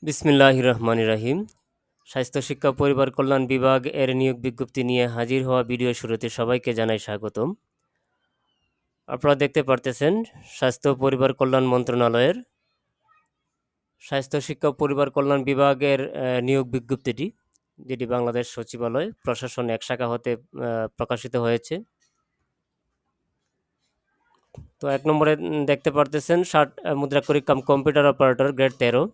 বিসমিল্লাহির রহমানির রহিম। স্বাস্থ্য শিক্ষা ও পরিবার কল্যাণ বিভাগ এর নিয়োগ বিজ্ঞপ্তি নিয়ে হাজির হওয়া ভিডিও শুরুতে সবাইকে জানাই স্বাগতম। আপনারা দেখতে পারতেছেন স্বাস্থ্য ও পরিবার কল্যাণ মন্ত্রণালয়ের স্বাস্থ্য শিক্ষা ও পরিবার কল্যাণ বিভাগের নিয়োগ বিজ্ঞপ্তিটি, যেটি বাংলাদেশ সচিবালয় প্রশাসন এক শাখা হতে প্রকাশিত হয়েছে। তো ১ নম্বরে দেখতে পারতেছেন মুদ্রাক্ষরিক কাম কম্পিউটার অপারেটর গ্রেড ১৩।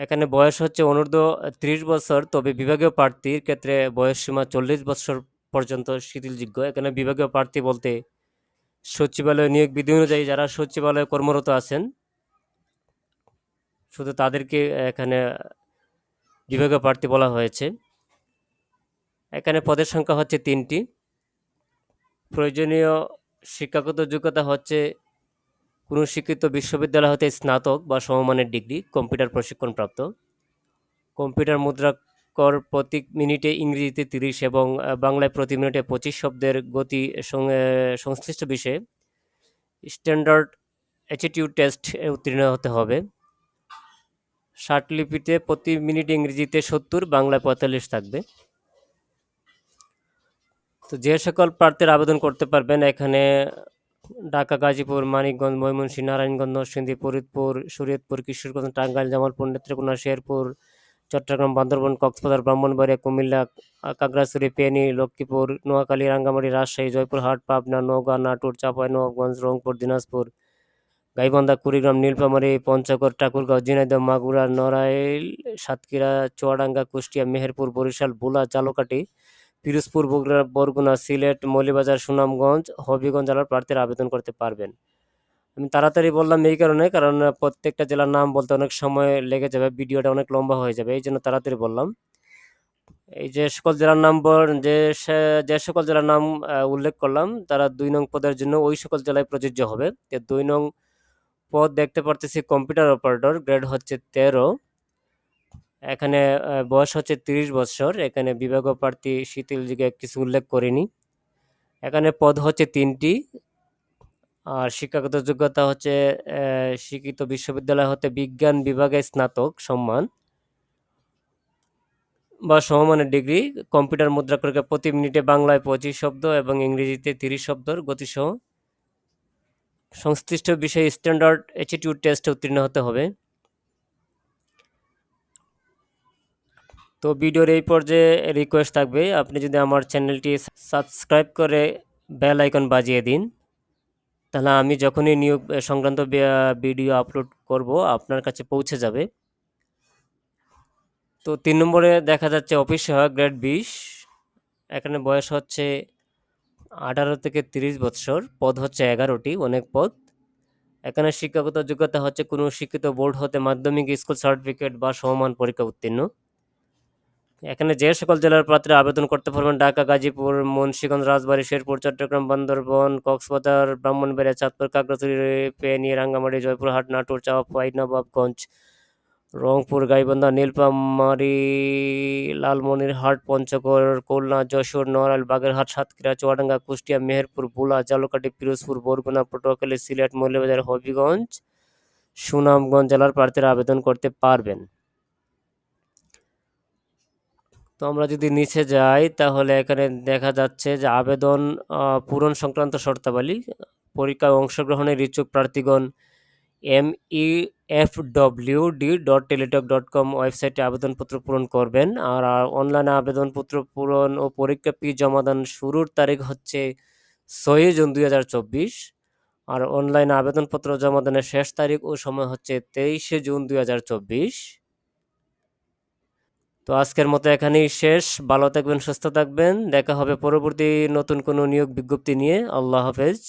এখানে বয়স হচ্ছে অনূর্ধ্ব ৩০ বছর, তবে বিভাগীয় প্রার্থীর ক্ষেত্রে বয়সসীমা ৪০ বছর পর্যন্ত শিথিলযোগ্য। এখানে বিভাগীয় প্রার্থী বলতে সচিবালয় নিয়োগ বিধি অনুযায়ী যারা সচিবালয়ে কর্মরত আছেন শুধু তাদেরকে এখানে বিভাগীয় প্রার্থী বলা হয়েছে। এখানে পদের সংখ্যা হচ্ছে ৩টি। প্রয়োজনীয় শিক্ষাগত যোগ্যতা হচ্ছে কোনো স্বীকৃত বিশ্ববিদ্যালয় হতে স্নাতক বা সমমানের ডিগ্রি, কম্পিউটার প্রশিক্ষণপ্রাপ্ত। কম্পিউটার মুদ্রাক্ষর প্রতি মিনিটে ইংরেজিতে ৩০ এবং বাংলায় প্রতি মিনিটে ২৫ শব্দের গতি সংশ্লিষ্ট বিষয়ে স্ট্যান্ডার্ড অ্যাটিটিউড টেস্ট উত্তীর্ণ হতে হবে। লিপিতে প্রতি মিনিটে ইংরেজিতে ৭০, বাংলায় ৪৫ থাকবে। তো যে সকল প্রার্থীরা আবেদন করতে পারবেন, এখানে ঢাকা, গাজীপুর, মানিকগঞ্জ, ময়মনসিংহ, নারায়ণগঞ্জ, নরসিংদী, ফরিদপুর, শরীয়তপুর, কিশোরগঞ্জ, টাঙ্গাইল, জামালপুর, নেত্রকোনা, শেরপুর, চট্টগ্রাম, বান্দরবান, কক্সবাজার, ব্রাহ্মণবাড়িয়া, কুমিল্লা, খাগড়াছড়ি, ফেনী, লক্ষ্মীপুর, নোয়াখালী, রাঙ্গামাটি, রাজশাহী, জয়পুরহাট, পাবনা, নওগাঁ, নাটোর, চাঁপাইনবাবগঞ্জ, রংপুর, দিনাজপুর, গাইবান্ধা, কুড়িগ্রাম, নীলফামারী, পঞ্চগড়, ঠাকুরগাঁও, ঝিনাইদহ, মাগুরা, নড়াইল, সাতক্ষীরা, চুয়াডাঙ্গা, কুষ্টিয়া, মেহেরপুর, বরিশাল, ভোলা, ঝালকাঠি, পিরোজপুর, বরগুনা, সিলেট, মৌলভীবাজার, সুনামগঞ্জ, হবিগঞ্জ জেলার প্রার্থীরা আবেদন করতে পারবেন। আমি তাড়াতাড়ি বললাম এই কারণে, কারণ প্রত্যেকটা জেলার নাম বলতে অনেক সময় লেগে যাবে, ভিডিওটা অনেক লম্বা হয়ে যাবে, এই জন্য তাড়াতাড়ি বললাম। এই যে সকল জেলার নাম যে সকল জেলার নাম উল্লেখ করলাম, তারা ২ নং পদের জন্য ওই সকল জেলায় প্রযোজ্য হবে। ২ নং পদ দেখতে পারতেছি কম্পিউটার অপারেটর, গ্রেড হচ্ছে ১৩। এখানে বয়স হচ্ছে ৩০ বছর। এখানে বিভাগীয় প্রার্থী শিথিল যুগে কিছু উল্লেখ করিনি। এখানে পদ হচ্ছে ৩টি। আর শিক্ষাগত যোগ্যতা হচ্ছে স্বীকৃত বিশ্ববিদ্যালয় হতে বিজ্ঞান বিভাগে স্নাতক সম্মান বা সমমানের ডিগ্রি, কম্পিউটার মুদ্রাক্ষরিকা প্রতি মিনিটে বাংলায় ২৫ শব্দ এবং ইংরেজিতে ৩০ শব্দের গতিসহ সংশ্লিষ্ট বিষয়ে স্ট্যান্ডার্ড অ্যাটিটিউড টেস্টে উত্তীর্ণ হতে হবে। তো ভিডিওর এই পর্যায়ে রিকোয়েস্ট থাকবে, আপনি যদি আমার চ্যানেলটি সাবস্ক্রাইব করে বেল আইকন বাজিয়ে দিন, তাহলে আমি যখনই নিয়োগ সংক্রান্ত ভিডিও আপলোড করব আপনার কাছে পৌঁছে যাবে। তো ৩ নম্বরে দেখা যাচ্ছে অফিস সহায়ক গ্রেড ২০। এখানে বয়স হচ্ছে ১৮ থেকে ৩০ বৎসর। পদ হচ্ছে ১১টি, অনেক পদ। এখানে শিক্ষাগত যোগ্যতা হচ্ছে কোনো শিক্ষিত বোর্ড হতে মাধ্যমিক, স্কুল সার্টিফিকেট বা সমমান পরীক্ষা উত্তীর্ণ। এখানে যে সকল জেলার প্রার্থীরা আবেদন করতে পারবেন: ঢাকা, গাজীপুর, মুন্সিগঞ্জ, রাজবাড়ী, শেরপুর, চট্টগ্রাম, বান্দরবান, কক্সবাজার, ব্রাহ্মণবাড়িয়া, চাঁদপুর, খাগড়াছড়ি, ফেনী, রাঙ্গামাটি, জয়পুরহাট, নাটোর, চাঁপাইনবাবগঞ্জ, রংপুর, গাইবান্ধা, নীলফামারী, লালমনিরহাট, পঞ্চগড়, খুলনা, যশোর, নড়াইল, বাগেরহাট, সাতক্ষীরা, চুয়াডাঙ্গা, কুষ্টিয়া, মেহেরপুর, ভোলা, ঝালকাঠি, পিরোজপুর, বরগুনা, পটুয়াখালী, সিলেট, মৌলভীবাজার, হবিগঞ্জ, সুনামগঞ্জ জেলার প্রার্থীরা আবেদন করতে পারবেন। তো আমরা যদি নিচে যাই, তাহলে এখানে দেখা যাচ্ছে যে আবেদন পূরণ সংক্রান্ত শর্তাবলী। পরীক্ষায় অংশগ্রহণের ইচ্ছুক প্রার্থীগণ mefwd.teletalk.com ওয়েবসাইটে আবেদনপত্র পূরণ করবেন। আর অনলাইনে আবেদনপত্র পূরণ ও পরীক্ষা ফি জমাদান শুরুর তারিখ হচ্ছে ৬ জুন ২০২৪। আর অনলাইনে আবেদনপত্র জমাদানের শেষ তারিখ ও সময় হচ্ছে ২৩ জুন ২০২৪। তো আজকের মতো এখানেই শেষ। ভালো থাকবেন, সুস্থ থাকবেন। দেখা হবে পরবর্তী নতুন কোনো নিয়োগ বিজ্ঞপ্তি নিয়ে। আল্লাহ হাফেজ।